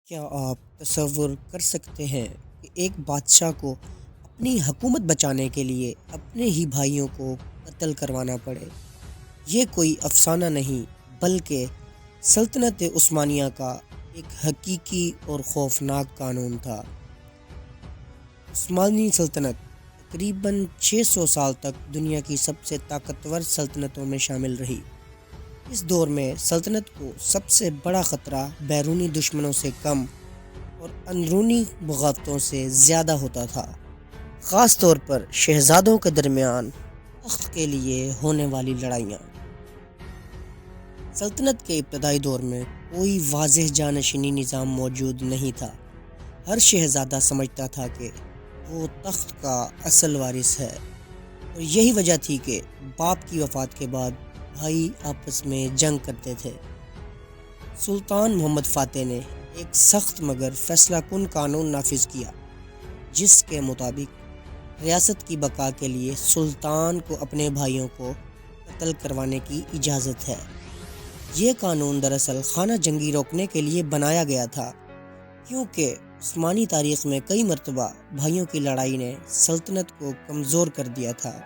کیا آپ تصور کر سکتے ہیں کہ ایک بادشاہ کو اپنی حکومت بچانے کے لیے اپنے ہی بھائیوں کو قتل کروانا پڑے؟ یہ کوئی افسانہ نہیں بلکہ سلطنت عثمانیہ کا ایک حقیقی اور خوفناک قانون تھا۔ عثمانی سلطنت تقریباً 600 سال تک دنیا کی سب سے طاقتور سلطنتوں میں شامل رہی۔ اس دور میں سلطنت کو سب سے بڑا خطرہ بیرونی دشمنوں سے کم اور اندرونی بغاوتوں سے زیادہ ہوتا تھا، خاص طور پر شہزادوں کے درمیان تخت کے لیے ہونے والی لڑائیاں۔ سلطنت کے ابتدائی دور میں کوئی واضح جانشینی نظام موجود نہیں تھا۔ ہر شہزادہ سمجھتا تھا کہ وہ تخت کا اصل وارث ہے، اور یہی وجہ تھی کہ باپ کی وفات کے بعد بھائی آپس میں جنگ کرتے تھے۔ سلطان محمد فاتح نے ایک سخت مگر فیصلہ کن قانون نافذ کیا، جس کے مطابق ریاست کی بقا کے لیے سلطان کو اپنے بھائیوں کو قتل کروانے کی اجازت ہے۔ یہ قانون دراصل خانہ جنگی روکنے کے لیے بنایا گیا تھا، کیونکہ عثمانی تاریخ میں کئی مرتبہ بھائیوں کی لڑائی نے سلطنت کو کمزور کر دیا تھا۔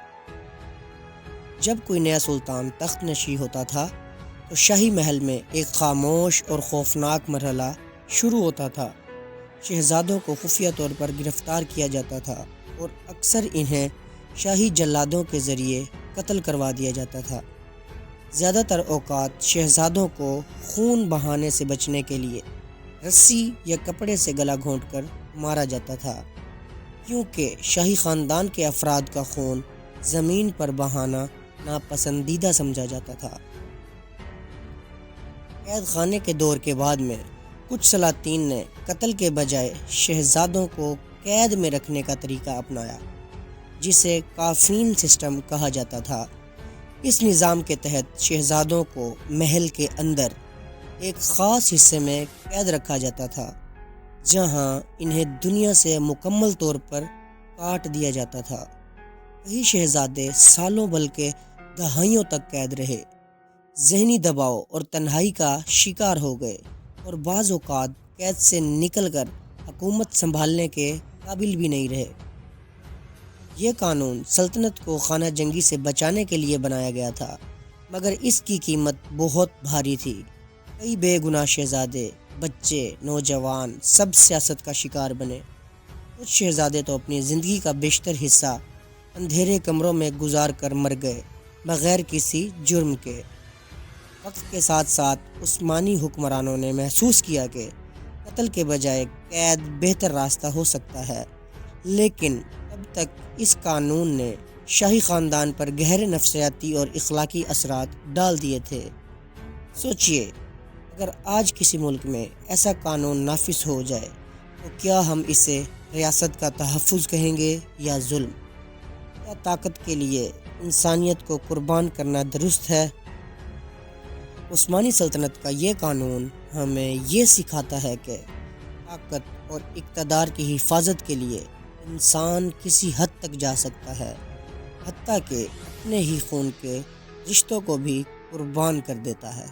جب کوئی نیا سلطان تخت نشین ہوتا تھا تو شاہی محل میں ایک خاموش اور خوفناک مرحلہ شروع ہوتا تھا۔ شہزادوں کو خفیہ طور پر گرفتار کیا جاتا تھا اور اکثر انہیں شاہی جلادوں کے ذریعے قتل کروا دیا جاتا تھا۔ زیادہ تر اوقات شہزادوں کو خون بہانے سے بچنے کے لیے رسی یا کپڑے سے گلا گھونٹ کر مارا جاتا تھا، کیونکہ شاہی خاندان کے افراد کا خون زمین پر بہانا ناپسندیدہ سمجھا جاتا تھا۔ قید خانے کے دور کے بعد میں کچھ سلاطین نے قتل کے بجائے شہزادوں کو قید میں رکھنے کا طریقہ اپنایا، جسے کافین سسٹم کہا جاتا تھا۔ اس نظام کے تحت شہزادوں کو محل کے اندر ایک خاص حصے میں قید رکھا جاتا تھا، جہاں انہیں دنیا سے مکمل طور پر کاٹ دیا جاتا تھا۔ کئی شہزادے سالوں بلکہ دہائیوں تک قید رہے، ذہنی دباؤ اور تنہائی کا شکار ہو گئے، اور بعض اوقات قید سے نکل کر حکومت سنبھالنے کے قابل بھی نہیں رہے۔ یہ قانون سلطنت کو خانہ جنگی سے بچانے کے لیے بنایا گیا تھا، مگر اس کی قیمت بہت بھاری تھی۔ کئی بے گناہ شہزادے، بچے، نوجوان سب سیاست کا شکار بنے۔ کچھ شہزادے تو اپنی زندگی کا بیشتر حصہ اندھیرے کمروں میں گزار کر مر گئے، بغیر کسی جرم کے۔ وقت کے ساتھ ساتھ عثمانی حکمرانوں نے محسوس کیا کہ قتل کے بجائے قید بہتر راستہ ہو سکتا ہے، لیکن اب تک اس قانون نے شاہی خاندان پر گہرے نفسیاتی اور اخلاقی اثرات ڈال دیے تھے۔ سوچئے، اگر آج کسی ملک میں ایسا قانون نافذ ہو جائے تو کیا ہم اسے ریاست کا تحفظ کہیں گے یا ظلم؟ کیا طاقت کے لیے انسانیت کو قربان کرنا درست ہے؟ عثمانی سلطنت کا یہ قانون ہمیں یہ سکھاتا ہے کہ طاقت اور اقتدار کی حفاظت کے لیے انسان کسی حد تک جا سکتا ہے، حتیٰ کہ اپنے ہی خون کے رشتوں کو بھی قربان کر دیتا ہے۔